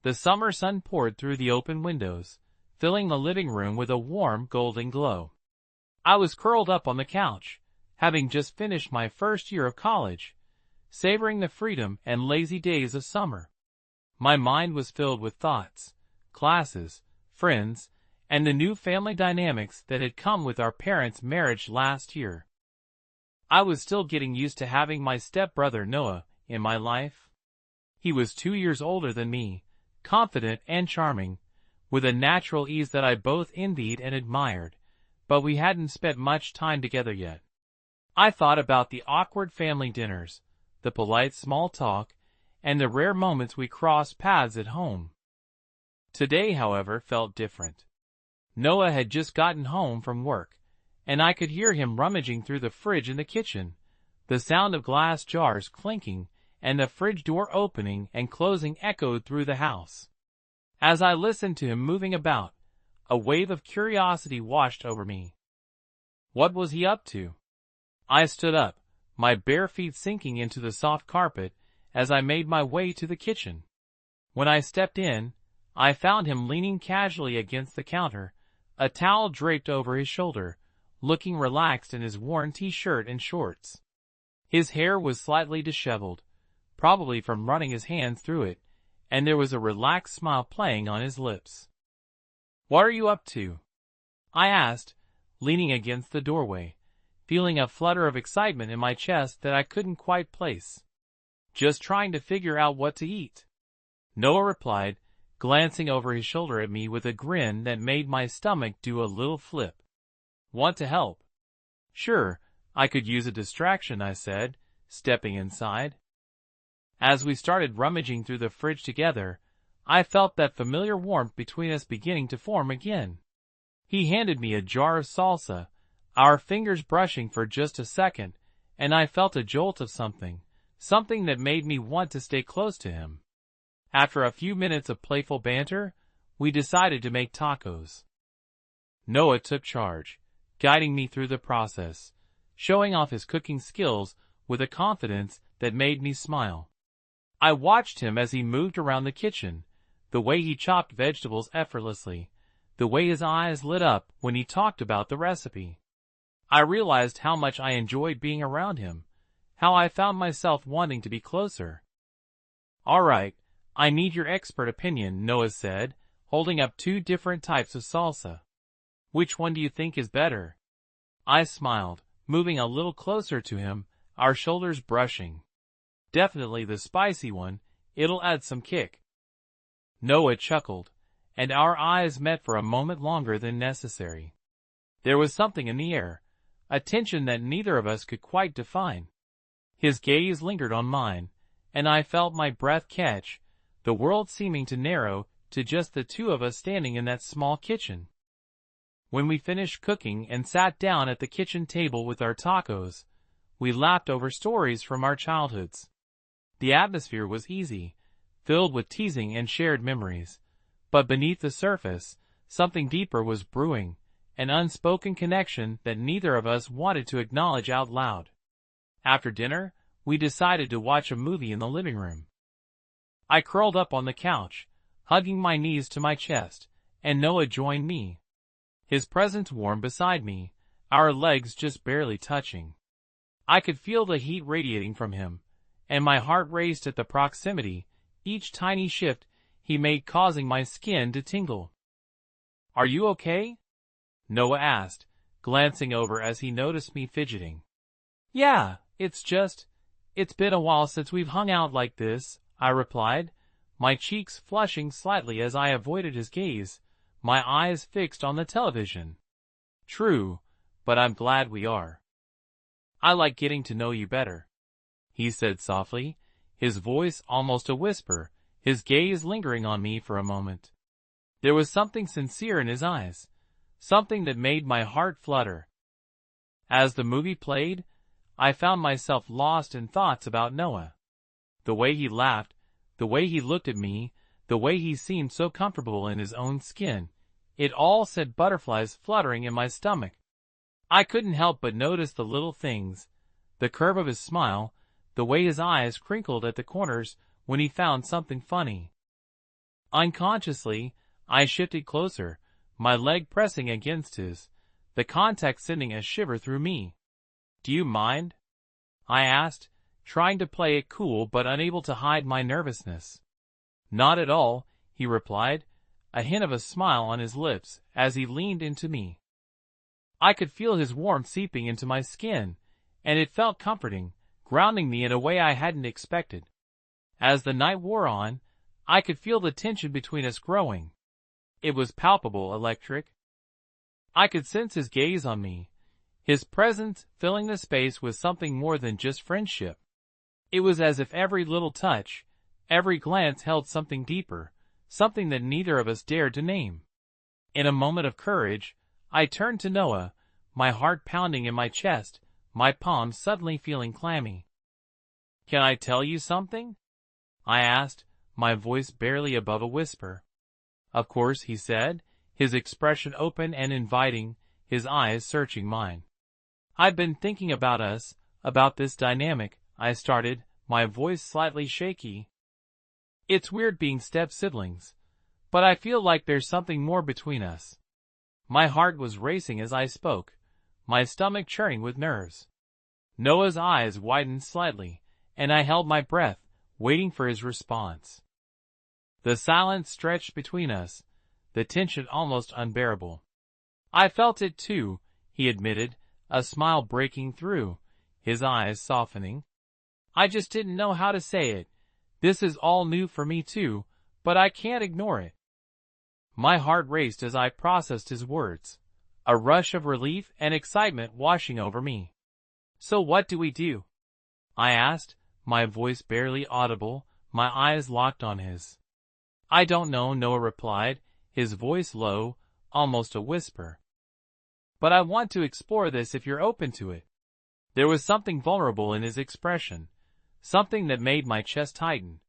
The summer sun poured through the open windows, filling the living room with a warm, golden glow. I was curled up on the couch, having just finished my first year of college, savoring the freedom and lazy days of summer. My mind was filled with thoughts, classes, friends, and the new family dynamics that had come with our parents' marriage last year. I was still getting used to having my stepbrother Noah in my life. He was 2 years older than me, confident and charming, with a natural ease that I both envied and admired, but we hadn't spent much time together yet. I thought about the awkward family dinners, the polite small talk, and the rare moments we crossed paths at home. Today, however, felt different. Noah had just gotten home from work, and I could hear him rummaging through the fridge in the kitchen, the sound of glass jars clinking and the fridge door opening and closing echoed through the house. As I listened to him moving about, a wave of curiosity washed over me. What was he up to? I stood up, my bare feet sinking into the soft carpet as I made my way to the kitchen. When I stepped in, I found him leaning casually against the counter, a towel draped over his shoulder, looking relaxed in his worn t-shirt and shorts. His hair was slightly disheveled, probably from running his hands through it, and there was a relaxed smile playing on his lips. "What are you up to?" I asked, leaning against the doorway, feeling a flutter of excitement in my chest that I couldn't quite place. "Just trying to figure out what to eat," Noah replied, glancing over his shoulder at me with a grin that made my stomach do a little flip. "Want to help?" "Sure, I could use a distraction," I said, stepping inside. As we started rummaging through the fridge together, I felt that familiar warmth between us beginning to form again. He handed me a jar of salsa, our fingers brushing for just a second, and I felt a jolt of something that made me want to stay close to him. After a few minutes of playful banter, we decided to make tacos. Noah took charge, guiding me through the process, showing off his cooking skills with a confidence that made me smile. I watched him as he moved around the kitchen, the way he chopped vegetables effortlessly, the way his eyes lit up when he talked about the recipe. I realized how much I enjoyed being around him, how I found myself wanting to be closer. "All right, I need your expert opinion," Noah said, holding up 2 different types of salsa. "Which one do you think is better?" I smiled, moving a little closer to him, our shoulders brushing. "Definitely the spicy one, it'll add some kick." Noah chuckled, and our eyes met for a moment longer than necessary. There was something in the air, a tension that neither of us could quite define. His gaze lingered on mine, and I felt my breath catch, the world seeming to narrow to just the 2 of us standing in that small kitchen. When we finished cooking and sat down at the kitchen table with our tacos, we laughed over stories from our childhoods. The atmosphere was easy, filled with teasing and shared memories, but beneath the surface, something deeper was brewing, an unspoken connection that neither of us wanted to acknowledge out loud. After dinner, we decided to watch a movie in the living room. I curled up on the couch, hugging my knees to my chest, and Noah joined me. His presence warm beside me, our legs just barely touching. I could feel the heat radiating from him, and my heart raced at the proximity, each tiny shift he made causing my skin to tingle. "Are you okay?" Noah asked, glancing over as he noticed me fidgeting. "Yeah, it's been a while since we've hung out like this," I replied, my cheeks flushing slightly as I avoided his gaze, my eyes fixed on the television. "True, but I'm glad we are. I like getting to know you better," he said softly, his voice almost a whisper, his gaze lingering on me for a moment. There was something sincere in his eyes, something that made my heart flutter. As the movie played, I found myself lost in thoughts about Noah. The way he laughed, the way he looked at me, the way he seemed so comfortable in his own skin, it all set butterflies fluttering in my stomach. I couldn't help but notice the little things, the curve of his smile, the way his eyes crinkled at the corners when he found something funny. Unconsciously, I shifted closer, my leg pressing against his, the contact sending a shiver through me. "Do you mind?" I asked, trying to play it cool but unable to hide my nervousness. "Not at all," he replied, a hint of a smile on his lips as he leaned into me. I could feel his warmth seeping into my skin, and it felt comforting, grounding me in a way I hadn't expected. As the night wore on, I could feel the tension between us growing. It was palpable, electric. I could sense his gaze on me, his presence filling the space with something more than just friendship. It was as if every little touch, every glance held something deeper, something that neither of us dared to name. In a moment of courage, I turned to Noah, my heart pounding in my chest, my palms suddenly feeling clammy. "Can I tell you something?" I asked, my voice barely above a whisper. "Of course," he said, his expression open and inviting, his eyes searching mine. "I've been thinking about us, about this dynamic," I started, my voice slightly shaky. "It's weird being step-siblings, but I feel like there's something more between us." My heart was racing as I spoke, my stomach churning with nerves. Noah's eyes widened slightly, and I held my breath, waiting for his response. The silence stretched between us, the tension almost unbearable. "I felt it too," he admitted, a smile breaking through, his eyes softening. "I just didn't know how to say it. This is all new for me too, but I can't ignore it." My heart raced as I processed his words, a rush of relief and excitement washing over me. "So what do we do?" I asked, my voice barely audible, my eyes locked on his. "I don't know," Noah replied, his voice low, almost a whisper. "But I want to explore this if you're open to it." There was something vulnerable in his expression, something that made my chest tighten.